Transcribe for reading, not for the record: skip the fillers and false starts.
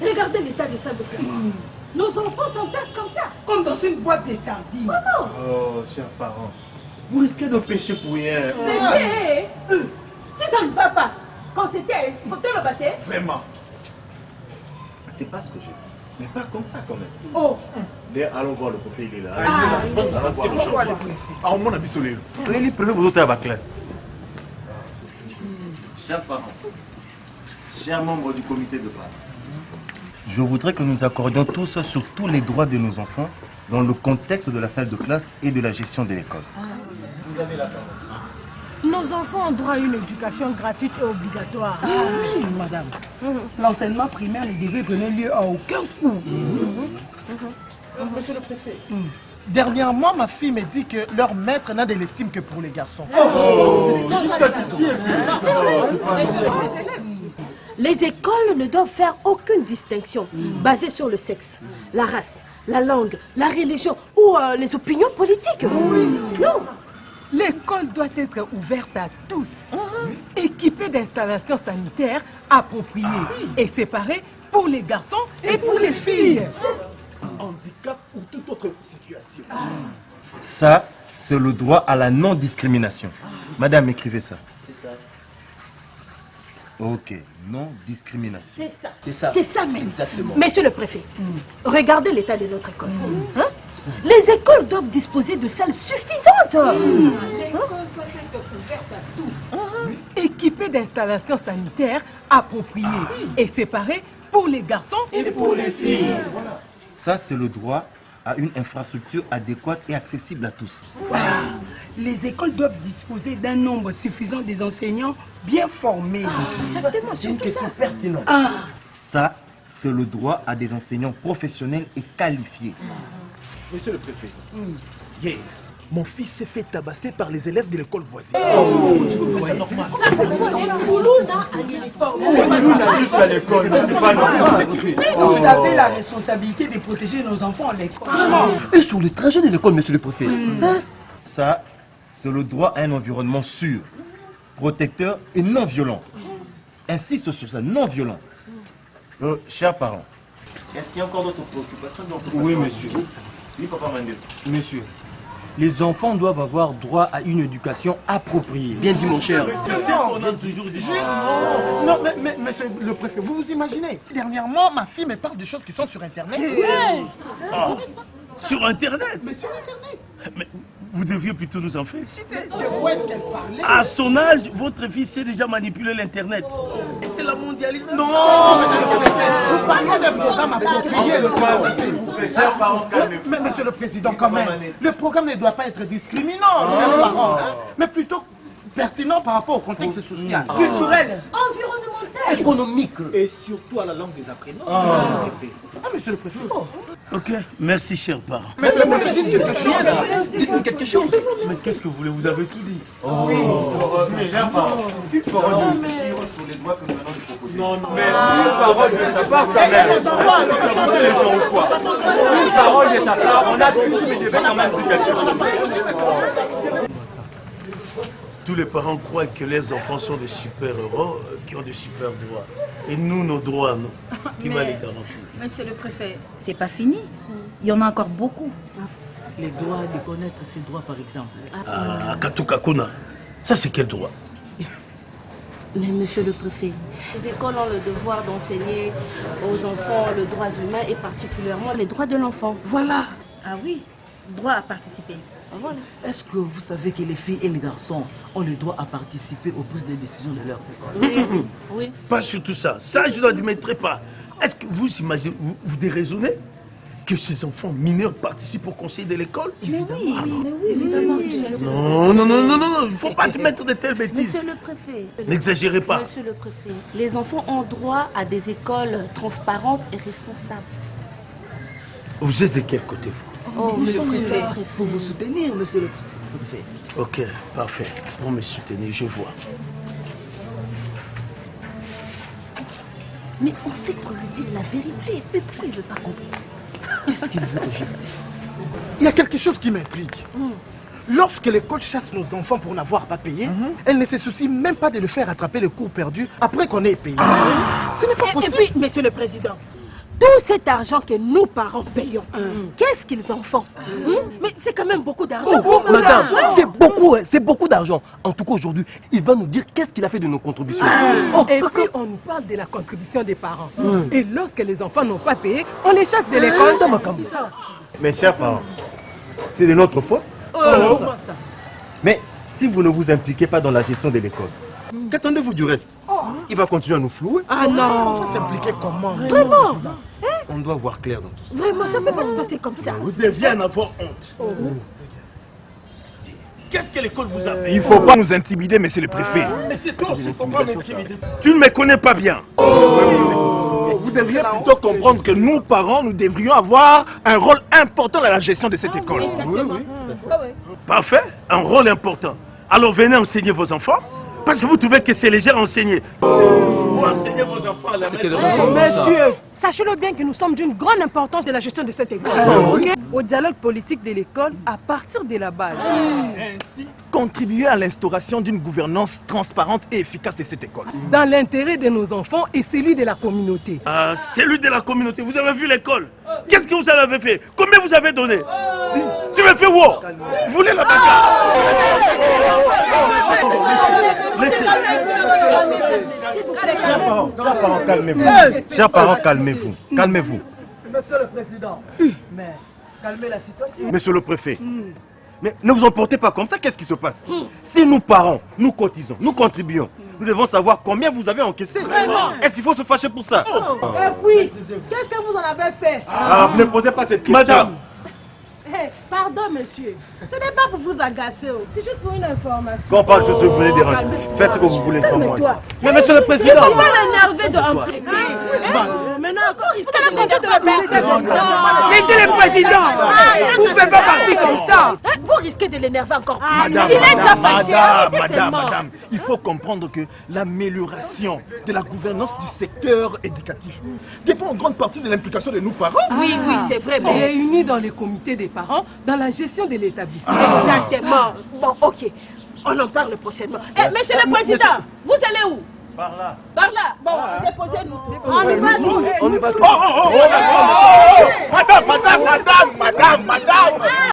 Regardez l'état de ça de classe. Nos enfants s'entassent comme ça. Comme dans une boîte de sardines. Comment? Oh, chers parents, vous risquez de pécher pour rien. Pécher? Si ça ne va pas, quand c'était, faut te le battre. Vraiment. C'est pas ce que je dis. Mais pas comme ça quand même. Oh. D'ailleurs, allons voir le préfet, il est là. Allons voir le préfet. Ah, on m'a bisolé. Prenez vos autres à ma classe. Chers parents, chers membres du comité de base, je voudrais que nous accordions tous sur tous les droits de nos enfants dans le contexte de la salle de classe et de la gestion de l'école. Vous avez la parole. Nos enfants ont droit à une éducation gratuite et obligatoire. Oui, madame. L'enseignement primaire ne devait donner lieu à aucun cours. Monsieur le préfet, dernièrement, ma fille me dit que leur maître n'a de l'estime que pour les garçons. Les écoles ne doivent faire aucune distinction basée sur le sexe, la race, la langue, la religion ou les opinions politiques. Non. L'école doit être ouverte à tous, équipée d'installations sanitaires appropriées et séparées pour les garçons et pour les filles. Handicap ou toute autre situation. Ça, c'est le droit à la non-discrimination. Madame, écrivez ça. C'est ça. Ok, non-discrimination. C'est ça. C'est ça. C'est ça même. Exactement. Monsieur le préfet, regardez l'état de notre école. Hein? Les écoles doivent disposer de salles suffisantes. L'école doit être ouverte à tous. Équipée d'installations sanitaires appropriées et séparées pour les garçons et pour les filles. Ça, c'est le droit à une infrastructure adéquate et accessible à tous. Voilà. Les écoles doivent disposer d'un nombre suffisant des enseignants bien formés. Exactement, C'est une surtout question ça. pertinente. Ça, c'est le droit à des enseignants professionnels et qualifiés. Monsieur le préfet, hier, mon fils s'est fait tabasser par les élèves de l'école voisine. C'est normal. Vous avez la responsabilité de protéger nos enfants à l'école. Et sur les trajets de l'école, monsieur le préfet. Ça, c'est le droit à un environnement sûr, protecteur et non violent. Insiste sur ça, non violent. Chers parents, est-ce qu'il y a encore d'autres préoccupations dans ce Oui, monsieur. Oui, papa Mandel. Monsieur, les enfants doivent avoir droit à une éducation appropriée. Bien dit, mon cher. On a toujours dit Non, mais monsieur le préfet, vous vous imaginez, dernièrement, ma fille me parle de choses qui sont sur Internet. Ah, sur Internet? Mais sur Internet. Mais vous deviez plutôt nous en féliciter. De quoi est-ce qu'elle parlait? À son âge, votre fille sait déjà manipuler l'Internet. Et c'est la mondialisation. Non, monsieur le préfet, vous parlez d'un programme approprié. Chers parents, calmez-vous. Mais monsieur le président, quand même, le programme ne doit pas être discriminant, chers parents, mais plutôt pertinent par rapport au contexte social, Culturel. Environnemental. économique. Et surtout à la langue des apprenants. Ah, monsieur le préfet. Ok, merci, chers parents. Mais le préfet, dites quelque chose. Dites-nous quelque chose. Mais qu'est-ce que vous voulez? Vous avez tout dit. Chers parents, une parole de réfléchir sur les droits que nous allons lui proposer. Non, mais une parole de sa part quand même. Une parole de sa part, on a tout, mais il devait quand même dire quelque chose. Tous les parents croient que leurs enfants sont des super-héros qui ont des super droits. Et nous, nos droits, non. Qui va les garantir? Monsieur le préfet, c'est pas fini. Il y en a encore beaucoup. Les droits de connaître ses droits, par exemple. Ah, Katukakuna. Ça, c'est quel droit? Mais monsieur le préfet, les écoles ont le devoir d'enseigner aux enfants les droits humains et particulièrement les droits de l'enfant. Voilà. Ah oui, droit à participer. Voilà. Est-ce que vous savez que les filles et les garçons ont le droit à participer aux prises de décision de leurs écoles? Oui, oui. Pas surtout ça. Ça, je n'admettrai pas. Est-ce que vous imaginez, vous déraisonnez que ces enfants mineurs participent au conseil de l'école? Évidemment. Évidemment. Non, non, non, non, non, il ne faut pas te mettre de telles bêtises. Monsieur le préfet. N'exagérez pas. Monsieur le préfet, les enfants ont droit à des écoles transparentes et responsables. Vous êtes de quel côté, vous? Oh, monsieur le préfet. Il faut vous soutenir, monsieur le préfet. Ok, parfait. Pour me soutenir, je vois. Mais on fait qu'on lui dise la vérité. Mais pourquoi il ne veut pas comprendre? Qu'est-ce qu'il veut au juste? Il y a quelque chose qui m'intrigue. lorsque l'école chasse nos enfants pour n'avoir pas payé, elle ne se soucie même pas de le faire rattraper le cours perdu après qu'on ait payé. Ce n'est pas possible. Et puis, monsieur le président, tout cet argent que nous, parents, payons, qu'est-ce qu'ils en font? Mais c'est quand même beaucoup d'argent. Madame, c'est beaucoup d'argent. En tout cas, aujourd'hui, il va nous dire qu'est-ce qu'il a fait de nos contributions. Et puis, on nous parle de la contribution des parents. Et lorsque les enfants n'ont pas payé, on les chasse de l'école. Mes chers parents, c'est de notre faute. Mais si vous ne vous impliquez pas dans la gestion de l'école, qu'attendez-vous du reste? Il va continuer à nous flouer. Ah non! On va s'impliquer comment? Vraiment? On doit voir clair dans tout ça. Vraiment, ça ne peut pas se passer comme ça. Vous deviez en avoir honte. Qu'est-ce que l'école vous a fait? Il ne faut pas nous intimider, monsieur le préfet. Mais c'est toi, il ne faut pas m'intimider. Tu ne me connais pas bien. Vous devriez plutôt comprendre que nous, parents, nous devrions avoir un rôle important dans la gestion de cette école. Parfait, un rôle important. Alors venez enseigner vos enfants. Parce que vous trouvez que c'est léger à enseigner. Vous enseignez vos enfants à la maison. Monsieur, sachez-le bien que nous sommes d'une grande importance de la gestion de cette école. Au dialogue politique de l'école à partir de la base. Ainsi, contribuer à l'instauration d'une gouvernance transparente et efficace de cette école. Dans l'intérêt de nos enfants et celui de la communauté. Ah, celui de la communauté. Vous avez vu l'école? Qu'est-ce que vous en avez fait? Combien vous avez donné? Tu me fais wow? Vous voulez la bagarre? Chers parents, calmez-vous. Chers parents, calmez-vous. Calmez-vous. Monsieur le Président, mais calmez la situation. Monsieur le préfet, mais ne vous emportez pas comme ça, qu'est-ce qui se passe? Si nous parents, nous cotisons, nous contribuons, nous devons savoir combien vous avez encaissé. Est-ce qu'il faut se fâcher pour ça? Et puis, qu'est-ce que vous en avez fait? Ah, vous ne posez pas cette question. Madame, Pardon, monsieur. Ce n'est pas pour vous agacer, c'est juste pour une information. Quand on parle de ce que vous voulez déranger, faites ce que vous voulez sans moi. Mais monsieur le Ne président, faut pas l'énerver d'entrer. Maintenant, encore, il faut la conduite de la Monsieur le président, vous ne faites pas partie comme ça. Vous risquez de l'énerver encore plus. Il est déjà fâché. Arrêtez seulement. Madame, il faut comprendre que l'amélioration de la gouvernance du secteur éducatif dépend en grande partie de l'implication de nos parents. Oui, oui, c'est vrai. Mais... Réunis dans les comités des parents, dans la gestion de l'établissement. Exactement. Bon, ok. On en parle prochainement. Monsieur le président, vous allez où? Par là. Par là. Bon, déposez-nous. On y va, nous. Madame,